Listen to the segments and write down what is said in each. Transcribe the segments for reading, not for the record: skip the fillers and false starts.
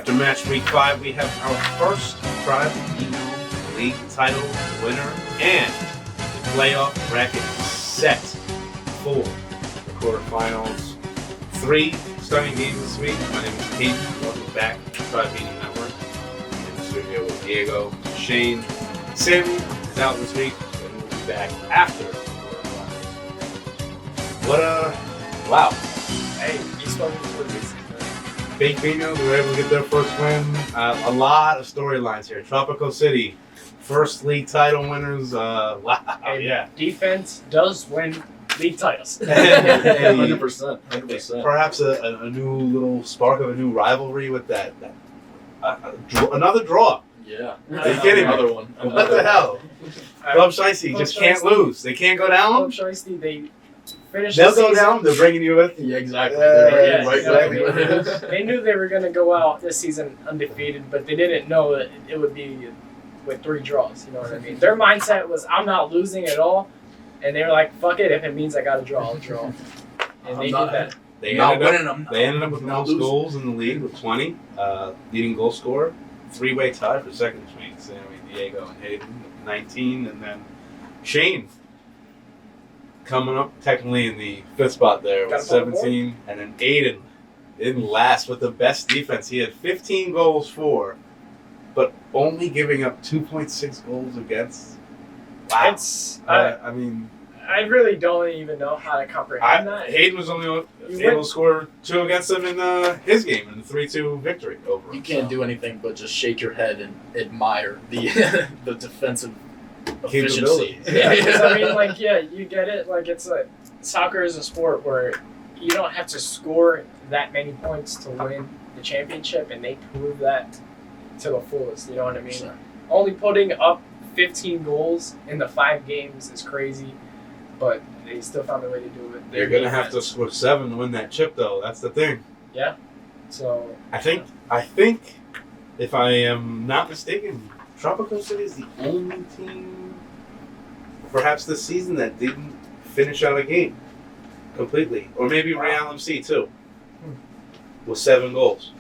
After match week 5, we have our first Tribe Biñhos League title winner and the playoff bracket set for the quarterfinals. 3 starting games this week. My name is Hayden. Welcome back to Tribe Biñhos Network. I'm in the studio with Diego, Shane. Sammy is out this week, and we'll be back after the quarterfinals. Wow. Hey, he's starting to this. Big Biñhos were able to get their first win. A lot of storylines here. Tropical City, first league title winners. Wow, And yeah. defense does win league titles. 100%. Perhaps a new little spark of a new rivalry with that another draw. Yeah. Are you kidding me? Another one. What the hell? Club Shiesty just can't lose. They can't go down. Club Shiesty, they finished They'll the go season. down. They're bringing you with. Yeah, exactly. Yeah, Right exactly. with They knew they were going to go out this season undefeated, but they didn't know that it would be with 3 draws. You know what I mean? Their mindset was, I'm not losing at all. And they were like, fuck it. If it means I got to draw, I'll draw. And they did that. They Not ended winning. They ended up with the not most losing. goals in the league with 20, leading goal scorer. 3-way tie for second between Sammy, Diego, and Hayden with 19, and then Shane coming up technically in the 5th spot there with Got him on the 17, and then Hayden in last with the best defense. He had 15 goals for, but only giving up 2.6 goals against. Wow. It's, I mean, I really don't even know how to comprehend that. Hayden was only You able to score 2 against them in his game in the 3-2 victory over him. You can't do anything but just shake your head and admire the the defensive efficiency. Capability. Yeah, because I mean, like, yeah, you get it. Like, it's like soccer is a sport where you don't have to score that many points to win the championship, and they prove that to the fullest. You know what I mean? Sure. Only putting up 15 goals in the 5 games is crazy, but they still found a way to do it. They're going to have to score 7 to win that chip, though. That's the thing. Yeah. So I think, if I am not mistaken, Tropical City is the only team, perhaps this season, that didn't finish out a game completely. Or maybe Real MC, too, with 7 goals.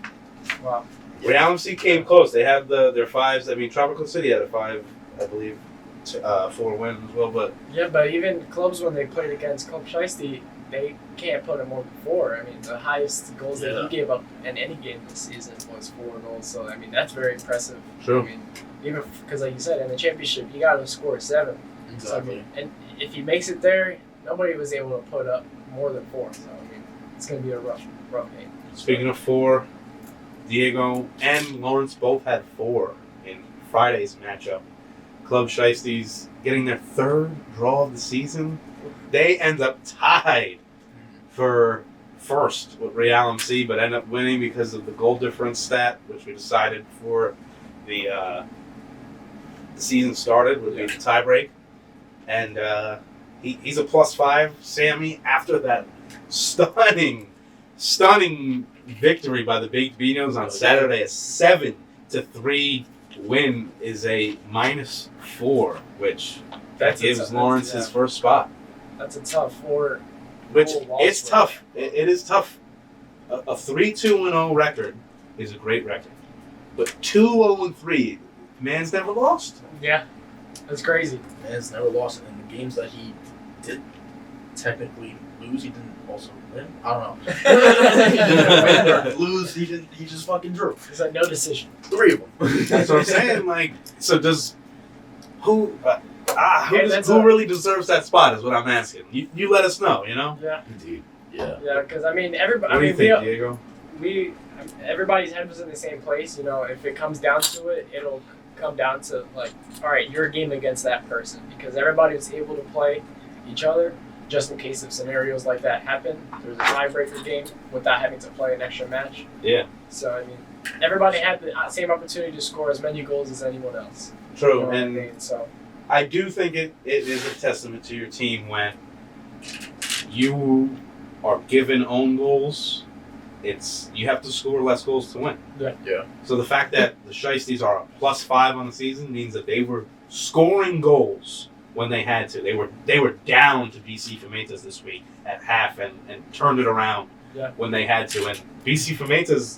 wow. Real MC came close. They had their 5s. I mean, Tropical City had a 5, I believe, 4 wins as well, but Yeah, but even clubs when they played against Club Shiesty, they can't put in more than 4. I mean, the highest goals that Yeah. he gave up in any game this season was 4 goals. So I mean, that's very impressive. True. I mean, even because like you said, in the championship, you got to score 7. So, I Exactly. mean, and if he makes it there, nobody was able to put up more than 4. So I mean, it's gonna be a rough game. speaking of 4, Diego and Lawrence both had 4 in Friday's matchup. Club Shiesty's getting their 3rd draw of the season. They end up tied for first with Real MC, but end up winning because of the goal difference stat, which we decided before the season started would be the tiebreak. And he's a +5. Sammy, after that stunning victory by the Big Biñhos on Saturday, a 7-3 win, is a -4, which That's gives a, Lawrence his first spot. That's a tough 4. Which goal loss it's for tough. It is tough. A 3-2-0 record is a great record, but 2-0-3, man's never lost. Yeah, that's crazy. Man's never lost in the games that he did technically lose. He didn't also win. I don't know. He didn't win or lose. He just fucking drew. It's like no decision. 3 of them. That's what I'm saying. Like, so does who that's who a- really deserves that spot? Is what I'm asking. You let us know. You know. Yeah, Indeed. Yeah. yeah. Because I mean, everybody. What do you I think, mean, Diego? everybody's head was in the same place. You know, if it comes down to it, it'll come down to like, all right, your game against that person, because everybody was able to play each other just in case of scenarios like that happen. There's a tiebreaker game without having to play an extra match. Yeah. So I mean, everybody had the same opportunity to score as many goals as anyone else. True, You know what I and mean? So I do think it is a testament to your team when you are given own goals. You have to score less goals to win. Yeah. So the fact that the Shiesties are a +5 on the season means that they were scoring goals when they had to. They were down to BC Fermentas this week at half and turned it around when they had to. And BC Fermentas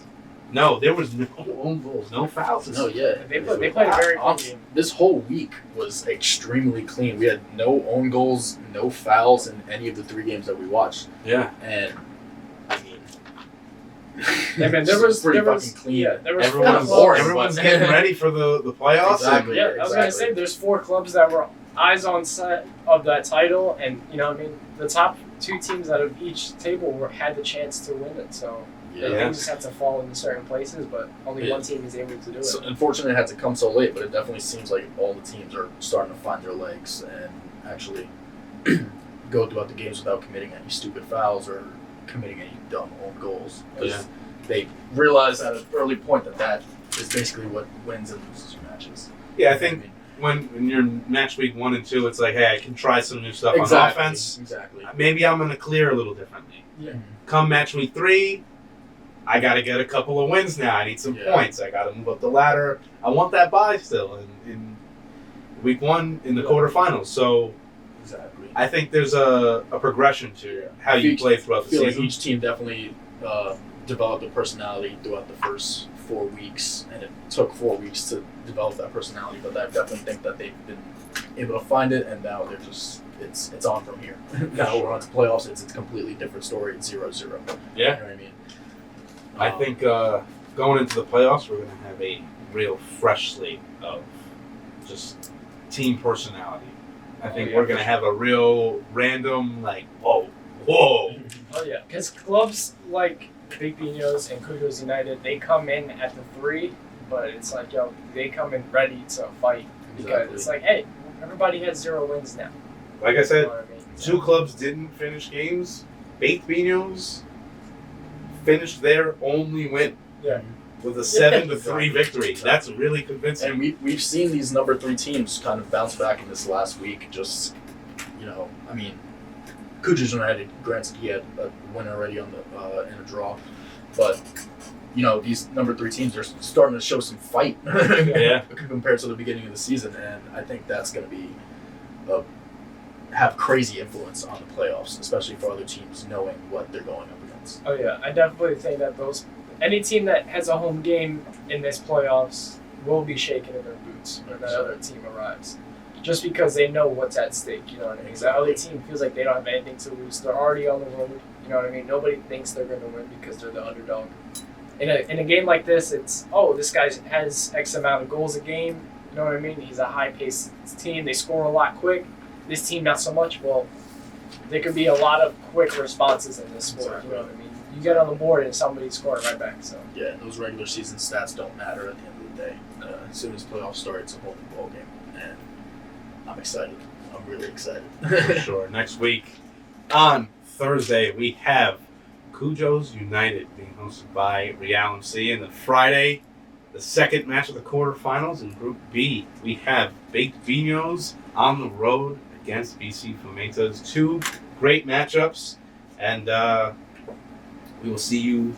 No, there was no own goals. no fouls. No, yeah. They played a very clean game. This whole week was extremely clean. We had no own goals, no fouls in any of the 3 games that we watched. Yeah. And I mean, I mean, there was fucking clean. Yeah, there was Everyone's, four clubs. everyone's getting ready for the playoffs. Exactly. Yeah, I was gonna say there's 4 clubs that were eyes on set of that title, and you know what I mean. The top 2 teams out of each table had the chance to win it. So Yeah. they just had to fall into certain places, but only one team is able to do it. So, unfortunately, it had to come so late, but it definitely seems like all the teams are starting to find their legs and actually go throughout the games without committing any stupid fouls or committing any dumb own goals. Because they realize at an early point that is basically what wins and loses your matches. Yeah, I think when you're match week 1 and 2, it's like, hey, I can try some new stuff on offense. Exactly. Maybe I'm going to clear a little differently. Yeah. Come match week 3, I got to get a couple of wins now. I need some points. I got to move up the ladder. I want that bye still in week 1 in the quarterfinals. So exactly. I think there's a progression to how you play throughout the I feel season. like each team definitely developed a personality throughout the first 4 weeks, and it took 4 weeks to develop that personality. But I definitely think that they've been able to find it, and now they're just it's on from here. Now we're on to playoffs. It's a completely different story. It's 0-0. Yeah. You know what I mean? I think going into the playoffs, we're going to have a real fresh slate of just team personality. I think we're going to have a real random, like, whoa. Oh yeah, because clubs like Big Biñhos and Kickoff United, they come in at the 3, but it's like, yo, they come in ready to fight because it's like, hey, everybody has 0 wins now. Like I said, You know what I mean? 2 clubs didn't finish games. Baked Biñhos finished their only win. Yeah. With a 7-3 victory. That's really convincing. And we've seen these number 3 teams kind of bounce back in this last week. Just, you know, I mean, Kickoff United, granted, he had a win already on the in a draw, but you know, these number 3 teams are starting to show some fight. Yeah. Compared to the beginning of the season, and I think that's going to be have crazy influence on the playoffs, especially for other teams knowing what they're going up against. Oh yeah, I definitely think that any team that has a home game in this playoffs will be shaking in their boots when that other team arrives. Just because they know what's at stake, you know what I mean? That other team feels like they don't have anything to lose. They're already on the road, you know what I mean? Nobody thinks they're going to win because they're the underdog. In a game like this, it's, this guy has X amount of goals a game, you know what I mean? He's a high-paced team. They score a lot quick. This team, not so much. Well, there could be a lot of quick responses in this sport, you know what I mean? You get on the board and somebody's scoring right back. So yeah, those regular season stats don't matter at the end of the day. As soon as playoffs start, it's a whole new ball game, and I'm excited. I'm really excited. For sure. Next week, on Thursday, we have Kickoff United being hosted by Real MC, and then Friday, the second match of the quarterfinals in Group B, we have Baked Biñhos on the road against BC Fumetas. 2 great matchups, and we will see you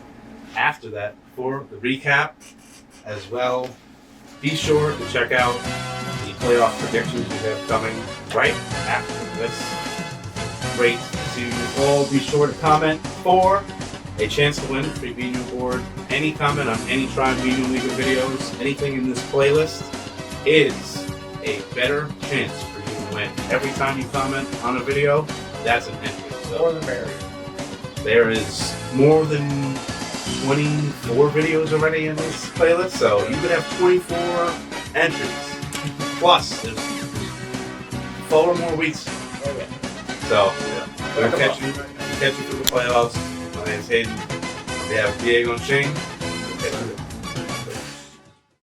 after that for the recap as well. Be sure to check out the playoff predictions we have coming right after this great season. All be sure to comment for a chance to win a free Biñho board. Any comment on any Tribe Biñho League videos, anything in this playlist is a better chance for you to win. Every time you comment on a video, that's an entry. So more the merrier. there is more than 24 videos already in this playlist, so you could have 24 entries. Plus, there's 4 more weeks. Okay. So, we'll catch you through the playoffs. My name is Hayden. On behalf of Diego and Shane,